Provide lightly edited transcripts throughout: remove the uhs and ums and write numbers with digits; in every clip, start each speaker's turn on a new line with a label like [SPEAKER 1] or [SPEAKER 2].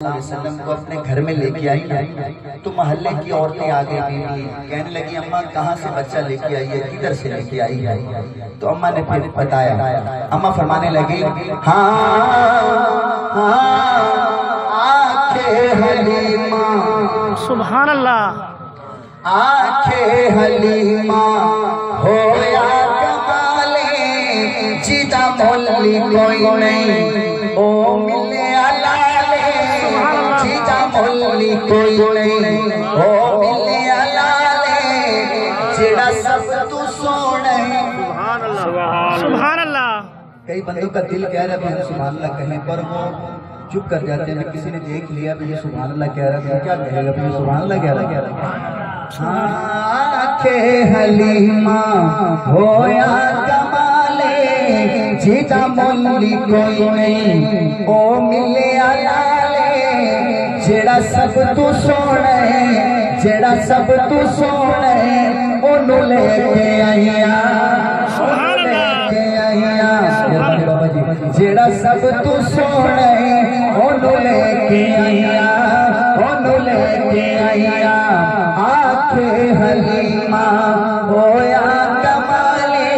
[SPEAKER 1] वसल्लम को अपने घर में लेके आई तो मोहल्ले की औरतें आ गई बीवी कहने लगी अम्मा कहाँ से बच्चा लेके आई है, किधर से लेके आई है। तो अम्मा ने फिर बताया, अम्मा फरमाने लगी आंखें हलीमा,
[SPEAKER 2] सुभान अल्लाह,
[SPEAKER 1] आंखें हलीमा होया कमाले जीदा मोली कोई नहीं ओ मिले जीदा मोली कोई नहीं ओ मिले अलाले जेड़ा सब तू सोने।
[SPEAKER 2] सुभान अल्लाह।
[SPEAKER 1] कई बंदों का दिल कह रहा है सुभान अल्लाह कहने पर वो चुप कर जाते हैं। किसी ने देख लिया भी ये सुभान अल्लाह कह रहा है, क्या कहेगा भी ये सुभान अल्लाह कह रहा है। आंखें हलीमा होया कमाले जीदा मोली कोई नहीं ओ मिले अलाले जेड़ा सब तू सोने, जेड़ा सब तू सोने ओनू लेके आईया, लेके आईया बाबा जी, जेड़ा सब तू सोने ओनू लेके आईया, ओनू लेके आईया। आंखें हलीमा होया कमाले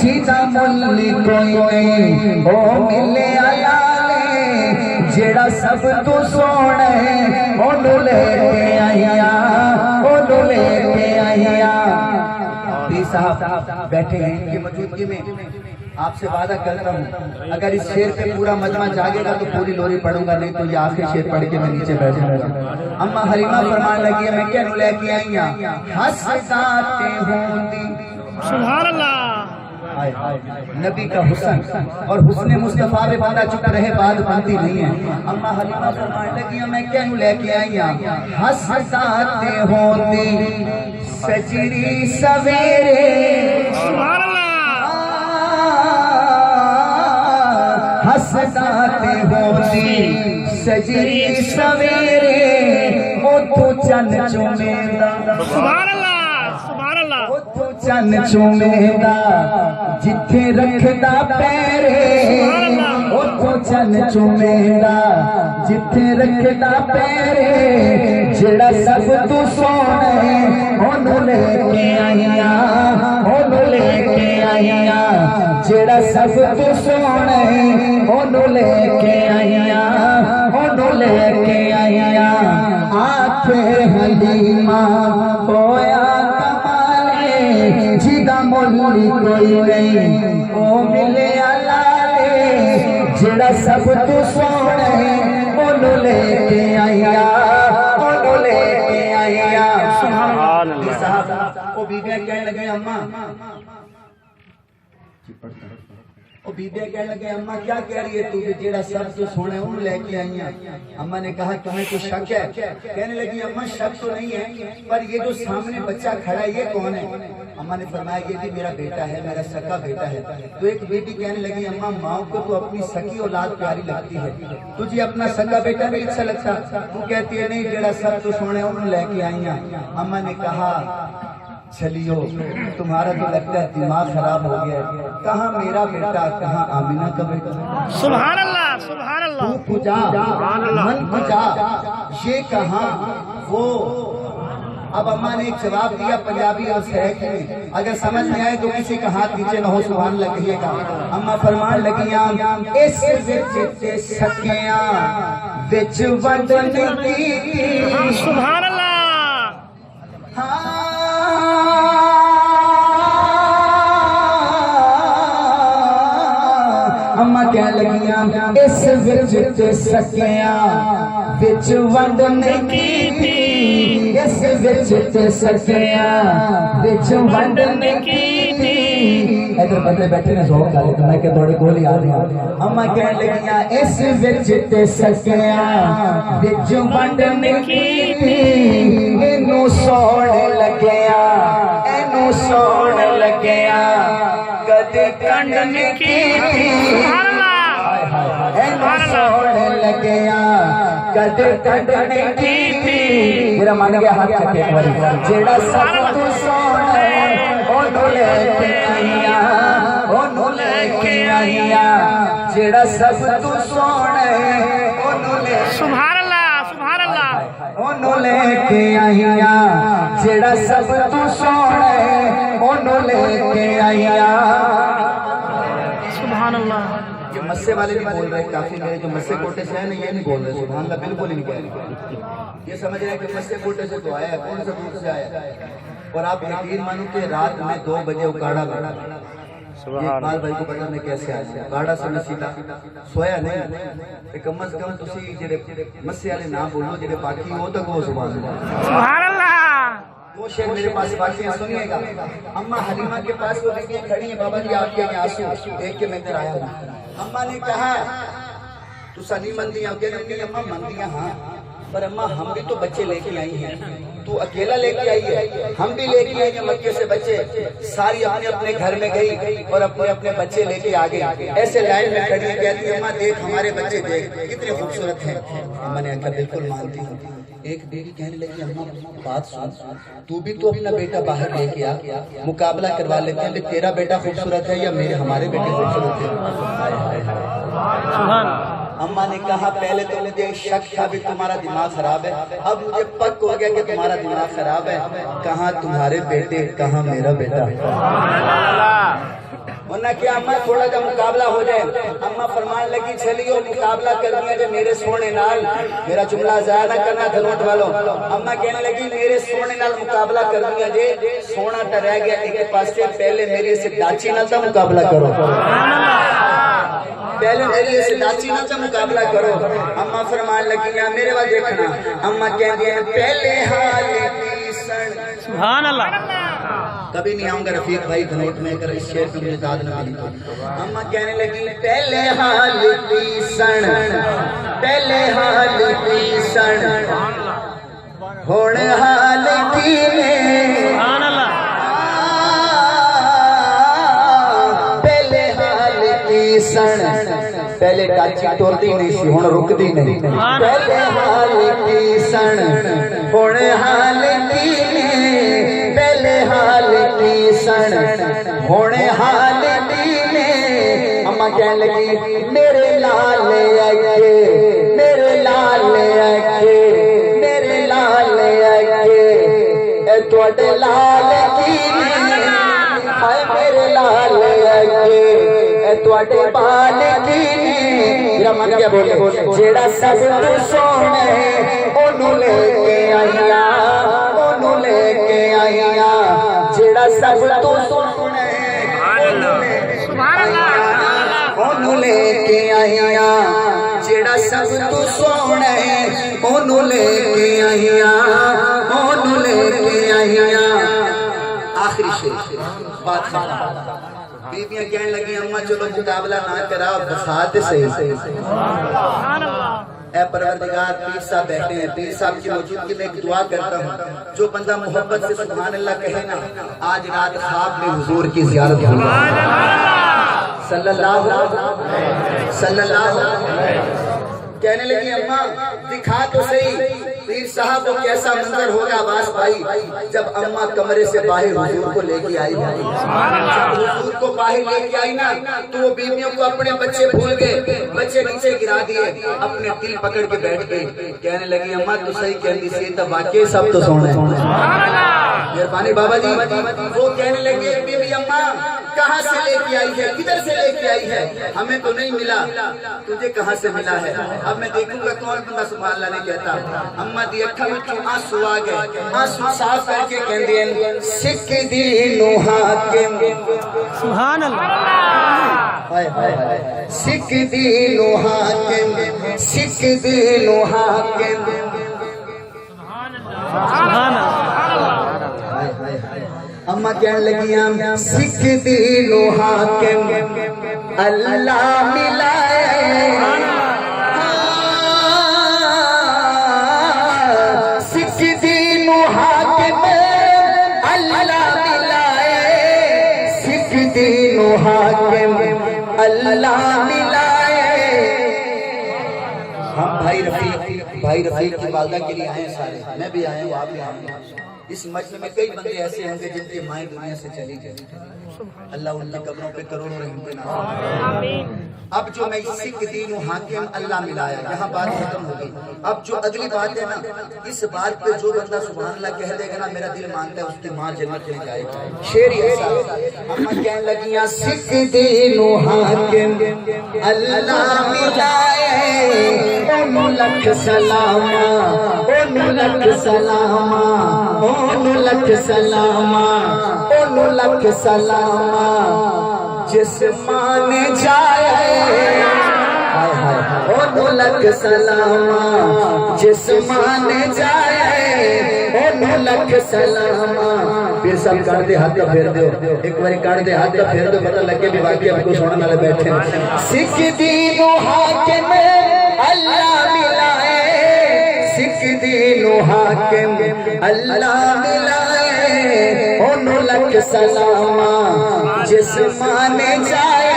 [SPEAKER 1] जीदा मुल्ली कोई नहीं ओ मिले अलाले जेड़ा सब तू सोने ओनू लेके आईया, ओनू लेके आईया। साहब बैठे हैं इनकी मौजूदगी में आपसे वादा करता हूँ अगर इस शेर पे पूरा मजमा जागेगा तो पूरी लोरी पढ़ूंगा, नहीं तो ये आखिरी शेर पढ़ के मैं नीचे बैठ जाऊंगा। अम्मा हलीमा फरमान लगी है मैं क्या लेके आई हंसते होंदी।
[SPEAKER 2] सुभान अल्लाह।
[SPEAKER 1] नबी का हुस्न और हुस्न मुस्तफा पे बंदा चुप रहे बात बनती नहीं है। अम्मा हलीमा फरमान लगी मैं क्या लेके आई हंसते होंदी सजरी सवेरे।
[SPEAKER 2] सुभान अल्लाह।
[SPEAKER 1] हंसते होंदी सजरी सवेरे ओ तू चन चुमेदा।
[SPEAKER 2] सुभान अल्लाह, सुभान अल्लाह।
[SPEAKER 1] ओ तू चन चुमेदा जिथे रखदा पैरे, ओ तू चन चुमेदा जिथे रखदा पैरे जेड़ा सब तू सोने ओनू लेके आईया, ओनू लेके आईया। जेड़ा सब तू सोने ओनू लेके आईया, ओनू लेके आईया। आंखें हलीमा होया कमाले जीदा मोली कोई नहीं ओ मिले अलाले जेड़ा सब तू सोने ओनू लेके आईया, ओनू लेके आईया।
[SPEAKER 2] सुभान अल्लाह।
[SPEAKER 1] साहब ओ बीबियां कहने लगे अम्मा, ओ बीबियां कहने लगे अम्मा क्या कह रही है तू जेड़ा सब तू सोने ओनू लेके आईया। अम्मा ने कहा तुम्हें कुछ शक है? कहने लगी अम्मा शक तो नहीं है पर ये जो सामने बच्चा खड़ा है ये कौन है? अम्मा ने फरमाया ये भी मेरा बेटा है, मेरा सका बेटा है। तो एक बेटी कहने लगी अम्मा माँ को तो अपनी सकी औलाद प्यारी लगती है, तुझे अपना सका बेटा भी अच्छा लगता? तू कहती है नहीं जेड़ा सब तू सोने ओनू लेके आईया। अम्मा ने कहा चलियो तुम्हारा तो लगता है दिमाग खराब हो गया है, कहाँ मेरा बेटा कहाँ आमिना का बेटा।
[SPEAKER 2] सुभान अल्लाह, सुभान अल्लाह।
[SPEAKER 1] तू खुजा मन खुजा ये कहाँ वो। अब अम्मा ने एक जवाब दिया पंजाबी और सराइकी में, अगर समझ में आए तो किसी का हाथ नीचे न हो सुभान लगिएगा। अम्मा फरमान लगियां इस विच ते सकियां विच वंडन की।
[SPEAKER 2] सुभान अल्लाह।
[SPEAKER 1] अम्मा कह लगियां इस विच ते सकियां विच वंडन की, इस विच ते सकियां विच वंडन की। इधर बंदे बैठे ने शौक कर मैं के थोड़ी गोली आ रही है। अम्मा कह लगियां इस विच ते सकियां विच वंडन की, इनू सोण लगिया, इनू सोण लगिया कदे कंडन की। सोने लगिया कदे कंडन की। मेरा मन गया हाथ चके एक बारी जेड़ा सब तू सोने ओनू लेके आईया, ओनू लेके आईया। जेड़ा सब तू सोने
[SPEAKER 2] सुभान अल्लाह
[SPEAKER 1] ओनू लेके आईया जेड़ा सब तू सोना है ओनू लेके आईया।
[SPEAKER 2] सुभान अल्लाह।
[SPEAKER 1] ये मस्से वाले नहीं बोल रहे, काफी मेरे जो मस्से कोटे से है ना ये नहीं बोल रहे सुभान अल्लाह, बिल्कुल ही नहीं कह रहे। ये समझ रहे हैं कि मस्से कोटे से तो आया है, कौन सा दूर से आया है। और आप यकीन मानो कि रात में 2 बजे उकाड़ा लगा, इकबाल भाई को पता नहीं कैसे आया गाड़ा से नसीला सोया नहीं। कम अज कम तुसी जेडे मस्से वाले ना बोलो जेडे बाकी हो तो वो सुभान अल्लाह।
[SPEAKER 2] सुभान अल्लाह।
[SPEAKER 1] वो शेर मेरे पास बाकी है, सुनिएगा। अम्मा हलीमा के पास वो लड़कियां खड़ी हैं, बाबा जी आपके यहाँ आंसू देख के मैं इधर आया हूँ। अम्मा ने कहा तू सनी मंदियां, कहती अम्मा मंदियां हाँ, पर अम्मा हम भी तो बच्चे लेके आई हैं, तू अकेला लेके आई है, हम भी लेके आई हैं मक्के से बच्चे। सारी अपने अपने घर में गई और अपने अपने बच्चे लेके आ गई। ऐसे लाइन में खड़ी है, कहती अम्मा देख हमारे बच्चे देख कितने खूबसूरत हैं। अम्मा ने आकर बिल्कुल मानती हूँ। एक बेटी कहने लगी अम्मा बात सुन, तू भी तो अपना बेटा बाहर लेके आ, मुकाबला करवा लेते हैं, तेरा बेटा खूबसूरत है या हमारे बेटे खूबसूरत है। अम्मा ने कहा पहले तो मुझे शक था भी तुम्हारा दिमाग खराब है, अब मुझे पक हो गया कि तुम्हारा दिमाग खराब है। कहाँ तुम्हारे बेटे कहाँ मेरा बेटा। वरना क्या अम्मा थोड़ा सा मुकाबला हो जाए। अम्मा फरमान लगी चलियो मुकाबला कर दिया जो मेरे सोने नाल, मेरा जुमला ज्यादा करना धनोट वालों। अम्मा कहने लगी मेरे सोने नाल मुकाबला कर दिया जे सोना तो रह गया एक पासे, पहले मेरे से डाची नाल का मुकाबला करो, पहले मेरे से डाची नाल का मुकाबला करो। अम्मा फरमान लगी मेरे वाल देखना। अम्मा कहती है पहले हाल की सन।
[SPEAKER 2] सुभान अल्लाह।
[SPEAKER 1] कभी नहीं आऊंगा रफीक भाई धनोट में अगर इस शेर में मुझे दाद न मिली तो। अम्मा कहने लगी पहले हाल की सन, पहले हाल की सन, होण हाल की
[SPEAKER 2] सुभान अल्लाह।
[SPEAKER 1] पहले हाल की सन, पहले टाची टोरदी नहीं सी हुण रुकदी नहीं। पहले हाल की सन हुण हाल की, पहले हाल की सन हुण हाल की। अम्मा कहने लगी मेरे लाल अगे, मेरे लाल अगे, मेरे लाल अगे ए तुहाडे लाल की, हाय मेरे लाल अगे तुहाडे बाल की। मन क्या बोले जेड़ा सब तू सोने ओनू लेके आईया, ओनू लेके आईया, जेड़ा सब तू सोने ओनू लेके आईया, जेड़ा सब तू सोने ओनू लेके आईया, ओनू लेके आईया। आखिरी शेर बात बीबियां कहने लगी अम्मा चलो मुकाबला ना करा बसाते सही। ऐ परवरदिगार पीर साहब बैठे हैं, पीर साहब की मौजूदगी में एक दुआ करता हूँ। जो बंदा मोहब्बत से सुभान अल्लाह कहे ना आज रात ख्वाब में हुजूर की ज़ियारत होगा। सल्लल्लाहु कहने लगी अम्मा दिखा तो सही पीर साहब वो कैसा मंजर होगा आवाज भाई जब अम्मा कमरे से बाहर हुजूर को लेके आई। जब हुजूर को बाहर लेके आई ना तो वो बीवियों को अपने बच्चे भूल गए, बच्चे नीचे गिरा दिए, अपने दिल पकड़ के बैठ गए। कहने लगी अम्मा तू सही कहती सी तो वाकई सब तो सोना मेहरबानी बाबा जी। वो कहने लगे बीबी अम्मा कहाँ से लेके आई है, किधर से लेके आई है, हमें तो नहीं मिला, तुझे कहाँ से मिला है। अब मैं देखूंगा कौन बंदा सुभान अल्लाह नहीं कहता। अम्मा दी अखा में आंसू आ गए, आंसू साफ करके कहंदे हैं सिख दी नूहा के
[SPEAKER 2] सुभान अल्लाह।
[SPEAKER 1] हाय हाय सिख दी नूहा के, सिख दी नूहा के
[SPEAKER 2] सुभान अल्लाह।
[SPEAKER 1] अम्मा कहने लगी सिख दी नूहा के अल्लाह मिलाए, सिख दी नूहा के अल्लाह मिलाए, सिख दी नूहा के अल्लाह मिलाए। हम भाई रफीक की वालदा के लिए आए सारे, मैं भी आया हूँ आप भी आए। इस मजमे में कई बंदे ऐसे होंगे जिनकी माएँ दुनिया से चली गई। اللہ ان کی قبروں پہ کروڑوں رحمتیں نازل۔ اب جو میں سکھ دین و حاکم اللہ ملایا، یہاں بات ختم ہوگی۔ اب جو اگلی بات ہے نا، اس بات پہ جو بندہ سبحان اللہ کہہ دے گا نا، میرا دل مانتا ہے اس کی ماں جنت میں جائے گا۔ شعر ہی ایسا ہے، ہم کہنے لگیاں سکھ دین و حاکم اللہ ملائے، اونوں لکھ سلامہ، اونوں لکھ سلامہ، اونوں لکھ سلامہ، اونوں لکھ سلامہ، جس مانے جائے، اونوں لکھ سلامہ، جس مانے جائے، اونوں لکھ سلامہ۔ پھر سب کر دے ہاتھ کا پھیر دو، ایک بار کر دے ہاتھ کا پھیر دو، پتہ لگے بھی واقعی آپ کو سننے والے بیٹھے ہیں۔ سکھ دین و حاکم اللہ ملائے، سکھ دین و حاکم اللہ ملائے، اونوں لکھ سلامہ، جس مانے جائے۔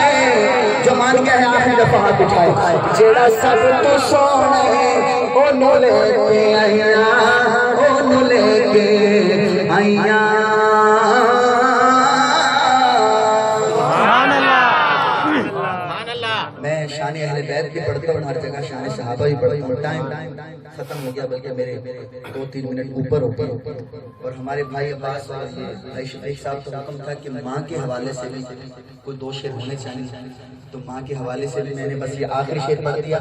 [SPEAKER 1] جو مان گیا ہے آخری دفعہ ہاتھ اٹھائے، جیڑا سب تو سونے اونوں لے کے آئیاں، اونوں لے کے آئیاں۔ میں شان اہل بیت بھی پڑھتا ہوں، ہر جگہ شان صحابہ بھی پڑھتا ہوں۔ ٹائم ختم ہو گیا، بلکہ میرے 2-3 منٹ اوپر اور ہمارے بھائی عباس اور بھائی شفیق صاحب کا حکم تھا کہ ماں کے حوالے سے بھی کوئی 2 شعر ہونے چاہیے، تو ماں کے حوالے سے بھی میں نے بس یہ آخری شعر پڑھ دیا۔